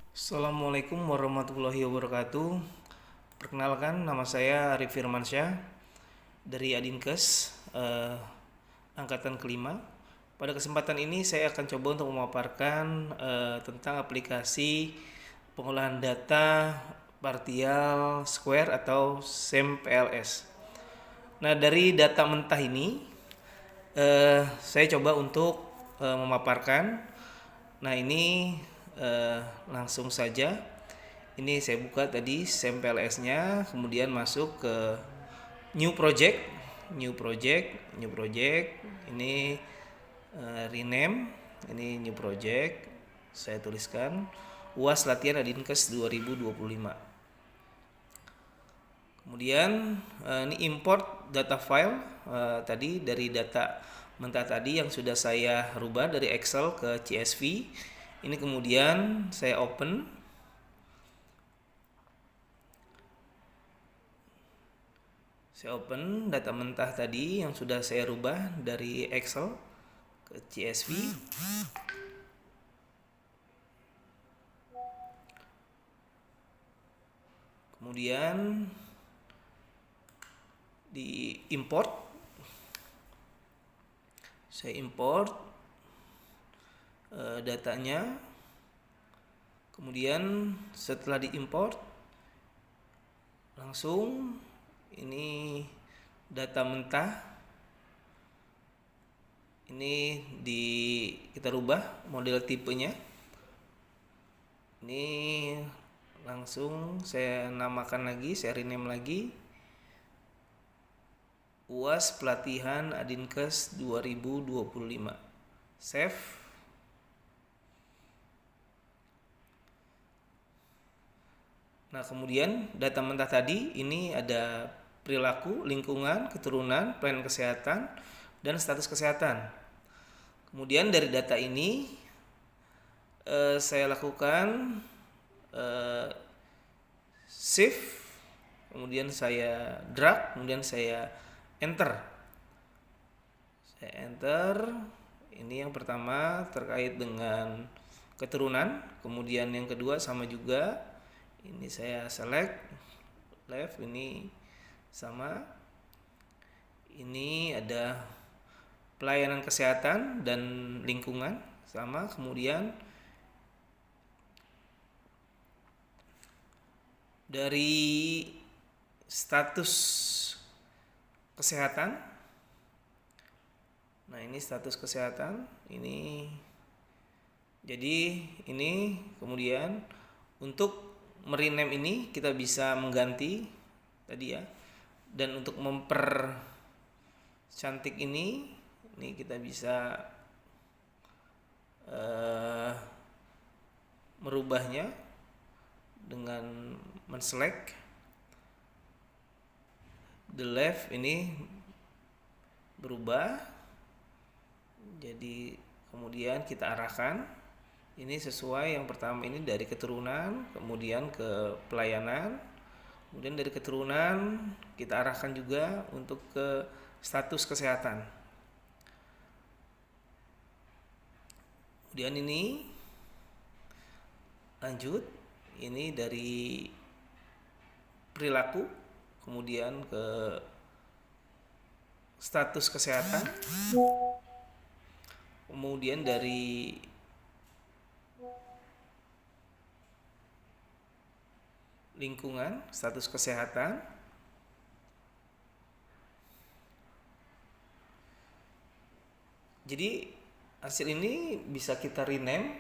Assalamualaikum warahmatullahi wabarakatuh. Perkenalkan, nama saya Arif Firmansyah dari Adinkes, angkatan kelima. Pada kesempatan ini saya akan coba untuk memaparkan tentang aplikasi pengolahan data partial square atau SEM-PLS. Nah, dari data mentah ini saya coba untuk memaparkan. Nah, ini langsung saja. Ini saya buka tadi SEM-PLS-nya, kemudian masuk ke new project, new project, new project. Ini rename, ini new project. Saya tuliskan UAS latihan Adinkes 2025. Kemudian ini import data file tadi dari data mentah tadi yang sudah saya rubah dari Excel ke CSV. Ini kemudian saya open. Saya open data mentah tadi yang sudah saya rubah dari Excel ke CSV. Kemudian di import. Saya import datanya. Kemudian setelah diimport langsung ini data mentah ini kita rubah model tipenya. Ini langsung saya namakan lagi, saya rename lagi UAS pelatihan Adinkes 2025. Save. Nah, kemudian data mentah tadi ini ada perilaku, lingkungan, keturunan, plan kesehatan, dan status kesehatan. Kemudian dari data ini saya lakukan shift, kemudian saya drag, kemudian saya enter. Saya enter. Ini yang pertama terkait dengan keturunan, kemudian yang kedua sama juga. Ini saya select left, ini sama. Ini ada pelayanan kesehatan dan lingkungan sama. Kemudian dari status kesehatan. Nah, ini status kesehatan. Ini jadi ini kemudian untuk merename ini kita bisa mengganti tadi ya. Dan untuk mempercantik ini kita bisa merubahnya dengan men-select the left, ini berubah. Jadi kemudian kita arahkan ini sesuai yang pertama ini dari keturunan, kemudian ke pelayanan, kemudian dari keturunan kita arahkan juga untuk ke status kesehatan. Kemudian ini lanjut, ini dari perilaku kemudian ke status kesehatan, kemudian dari lingkungan, status kesehatan, jadi hasil ini bisa kita rename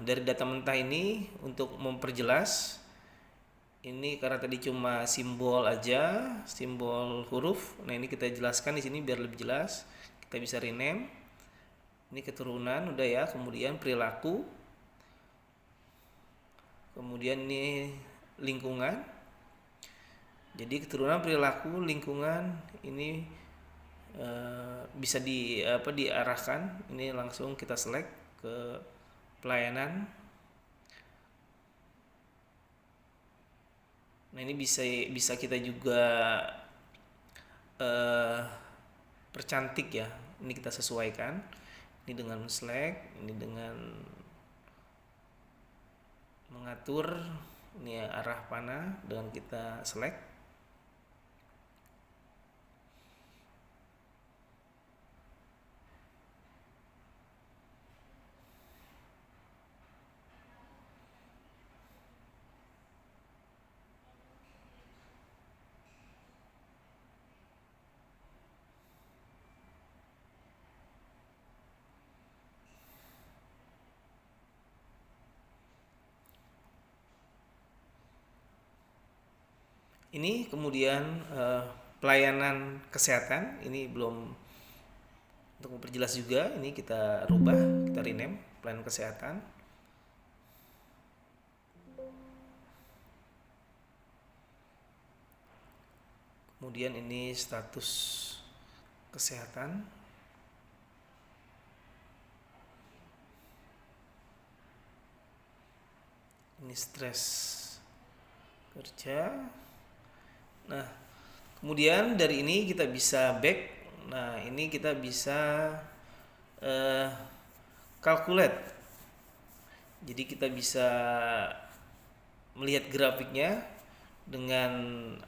dari data mentah ini untuk memperjelas. Ini karena tadi cuma simbol aja, simbol huruf. Nah, ini kita jelaskan di sini biar lebih jelas. Kita bisa rename. Ini keturunan udah ya, kemudian perilaku. Kemudian ini lingkungan. Jadi keturunan, perilaku, lingkungan ini bisa diarahkan. Ini langsung kita select ke pelayanan. Nah, ini bisa kita juga percantik ya. Ini kita sesuaikan. Ini dengan select, ini dengan atur ini arah panah dengan kita select. Ini kemudian pelayanan kesehatan, ini belum, untuk memperjelas juga, ini kita rubah, kita rename pelayanan kesehatan. Kemudian ini status kesehatan. Ini stres kerja. Nah, kemudian dari ini kita bisa back. Nah, ini kita bisa calculate. Jadi kita bisa melihat grafiknya dengan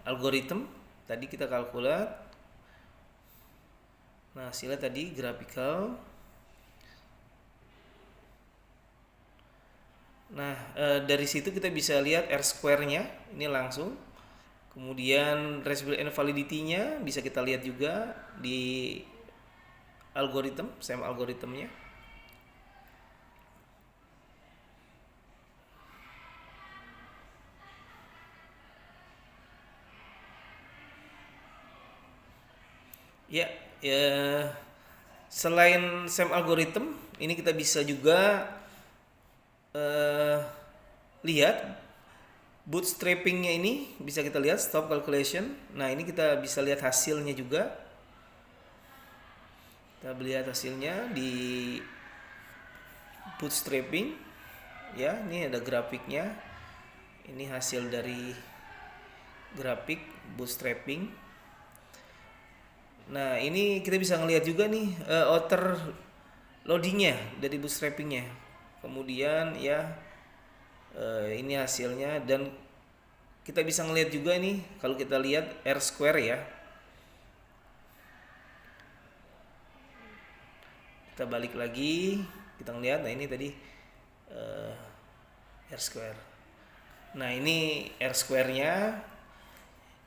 algoritma. Tadi kita calculate. Nah, hasilnya tadi graphical. Nah, dari situ kita bisa lihat R-square-nya ini langsung. Kemudian Raspberry and validity-nya bisa kita lihat juga di algoritma, SAM algoritmnya. Ya, selain SAM algoritma, ini kita bisa juga lihat bootstrappingnya, ini bisa kita lihat stop calculation. Nah, ini kita bisa lihat hasilnya juga. Kita lihat hasilnya di bootstrapping. Ya, ini ada grafiknya. Ini hasil dari grafik bootstrapping. Nah, ini kita bisa ngelihat juga nih outer loadingnya dari bootstrappingnya. Kemudian ya, ini hasilnya, dan kita bisa ngelihat juga ini kalau kita lihat R-square ya. Kita balik lagi, kita ngelihat. Nah, ini tadi R-square. Nah, ini R-square-nya.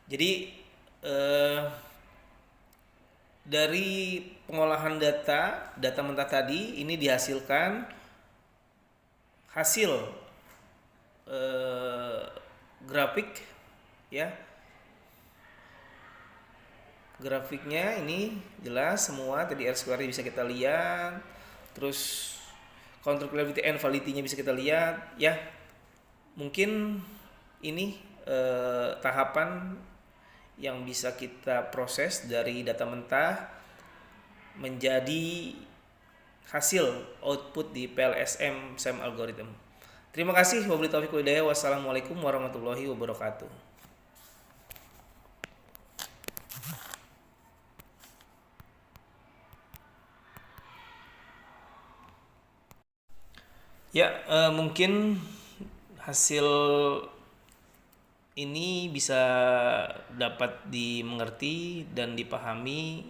Jadi dari pengolahan data mentah tadi, ini dihasilkan hasil grafik ya. Grafiknya ini jelas semua, tadi R-square bisa kita lihat, terus control gravity and validity-nya bisa kita lihat ya. Mungkin ini tahapan yang bisa kita proses dari data mentah menjadi hasil output di PLSM SAM algorithm. Terima kasih. Wabillahi taufiq wal hidayah. Wassalamualaikum warahmatullahi wabarakatuh. Ya, mungkin hasil ini bisa dapat dimengerti dan dipahami.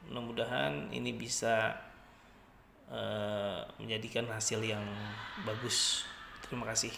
Mudah-mudahan ini bisa menjadikan hasil yang bagus. Terima kasih.